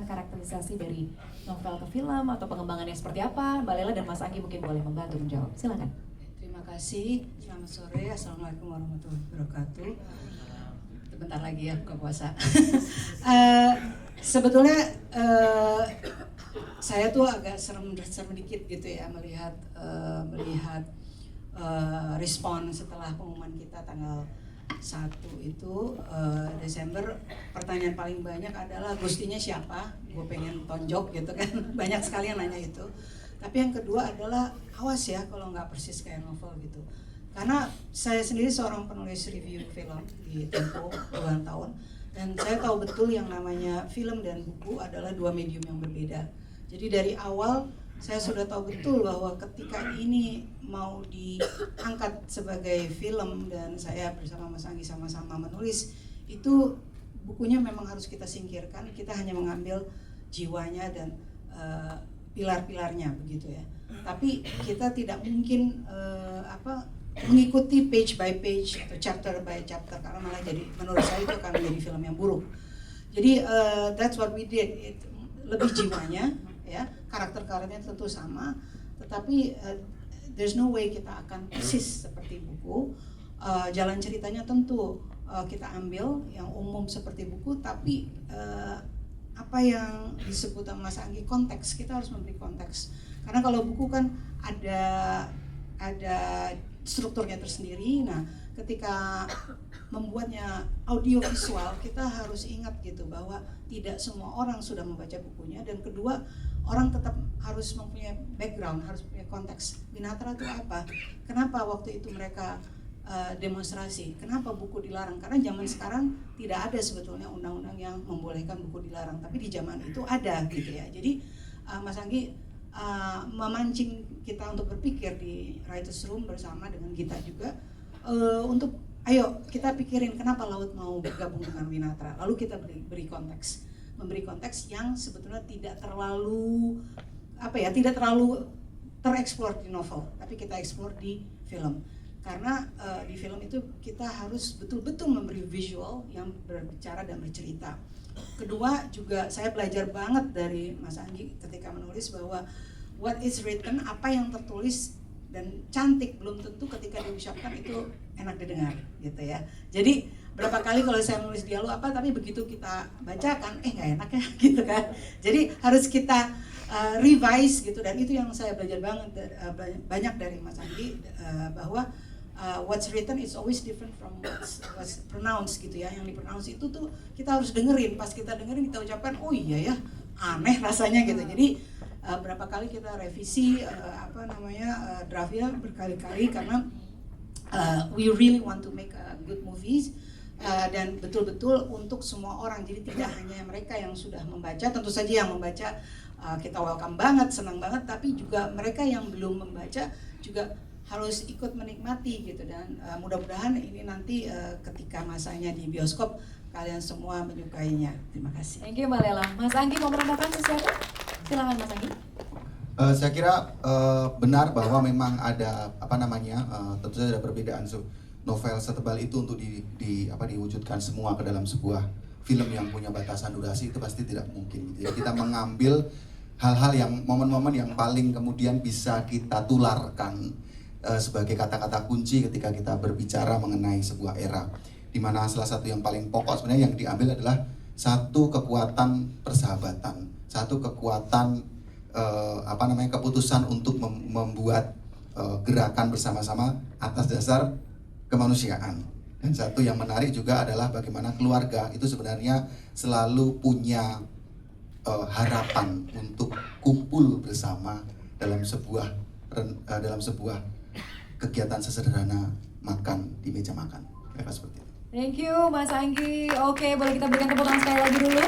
karakterisasi dari novel ke film atau pengembangannya seperti apa? Mbak Lela dan Mas Anggi mungkin boleh membantu menjawab. Silakan. Terima kasih. Selamat sore. Assalamualaikum warahmatullahi wabarakatuh. Bentar lagi ya buka puasa. Sebetulnya saya tuh agak serem dikit gitu ya melihat respon setelah pengumuman kita tanggal 1 itu Desember. Pertanyaan paling banyak adalah Gustinya siapa? Gue pengen tonjok gitu kan. Banyak sekali yang nanya itu. Tapi yang kedua adalah awas ya kalau nggak persis kayak novel gitu. Karena saya sendiri seorang penulis review film di Tempo puluhan tahun, dan saya tahu betul yang namanya film dan buku adalah dua medium yang berbeda. Jadi dari awal saya sudah tahu betul bahwa ketika ini mau diangkat sebagai film dan saya bersama Mas Anggi sama-sama menulis, itu bukunya memang harus kita singkirkan. Kita hanya mengambil jiwanya dan pilar-pilarnya begitu ya. Tapi kita tidak mungkin mengikuti page by page atau chapter by chapter, karena malah jadi, menurut saya itu akan menjadi film yang buruk. Jadi that's what we did. Lebih jiwanya ya, karakter-karakternya tentu sama, tetapi there's no way kita akan persis seperti buku. Jalan ceritanya tentu kita ambil yang umum seperti buku, tapi apa yang disebut sama Mas Anggi konteks, kita harus memberi konteks. Karena kalau buku kan ada strukturnya tersendiri. Nah, ketika membuatnya audiovisual, kita harus ingat gitu bahwa tidak semua orang sudah membaca bukunya, dan kedua, orang tetap harus mempunyai background, harus punya konteks. Winatra itu apa? Kenapa waktu itu mereka demonstrasi? Kenapa buku dilarang? Karena zaman sekarang tidak ada sebetulnya undang-undang yang membolehkan buku dilarang, tapi di zaman itu ada gitu ya. Jadi Mas Anggi memancing kita untuk berpikir di Writers Room bersama dengan kita juga, untuk ayo kita pikirin kenapa Laut mau bergabung dengan Winatra. Lalu kita memberi konteks yang sebetulnya tidak terlalu tereksplor di novel, tapi kita eksplor di film. Karena di film itu kita harus betul-betul memberi visual yang berbicara dan bercerita. Kedua juga saya belajar banget dari Mas Anggi ketika menulis bahwa what is written, apa yang tertulis dan cantik belum tentu ketika diucapkan itu enak didengar gitu ya. Jadi berapa kali kalau saya menulis dialog apa, tapi begitu kita bacakan nggak enak ya gitu kan. Jadi harus kita revise gitu, dan itu yang saya belajar banyak dari Mas Anggi, bahwa what's written is always different from what's pronounced gitu ya. Yang dipronounce itu tuh kita harus dengerin, pas kita dengerin kita ucapkan oh iya ya, aneh rasanya gitu. Jadi berapa kali kita revisi draftnya berkali-kali, karena we really want to make good movies, dan betul-betul untuk semua orang. Jadi tidak hanya mereka yang sudah membaca, tentu saja yang membaca kita welcome banget, senang banget, tapi juga mereka yang belum membaca juga harus ikut menikmati gitu. Dan mudah-mudahan ini nanti ketika masanya di bioskop kalian semua menyukainya. Terima kasih. Thank you Mbak Lela. Mas Anggi mau menambahkan sesuatu? Silakan Mas Anggi. Saya kira benar bahwa memang ada tentu saja ada perbedaan novel setebal itu untuk diwujudkan semua ke dalam sebuah film yang punya batasan durasi, itu pasti tidak mungkin gitu ya. Kita mengambil hal-hal yang momen-momen yang paling kemudian bisa kita tularkan sebagai kata-kata kunci ketika kita berbicara mengenai sebuah era, di mana salah satu yang paling pokok sebenarnya yang diambil adalah satu kekuatan persahabatan, satu kekuatan keputusan untuk membuat gerakan bersama-sama atas dasar kemanusiaan. Dan satu yang menarik juga adalah bagaimana keluarga itu sebenarnya selalu punya harapan untuk kumpul bersama dalam sebuah kegiatan sesederhana makan di meja makan. Seperti itu. Thank you Mas Anggi. Oke, boleh kita berikan tepuk tangan sekali lagi dulu.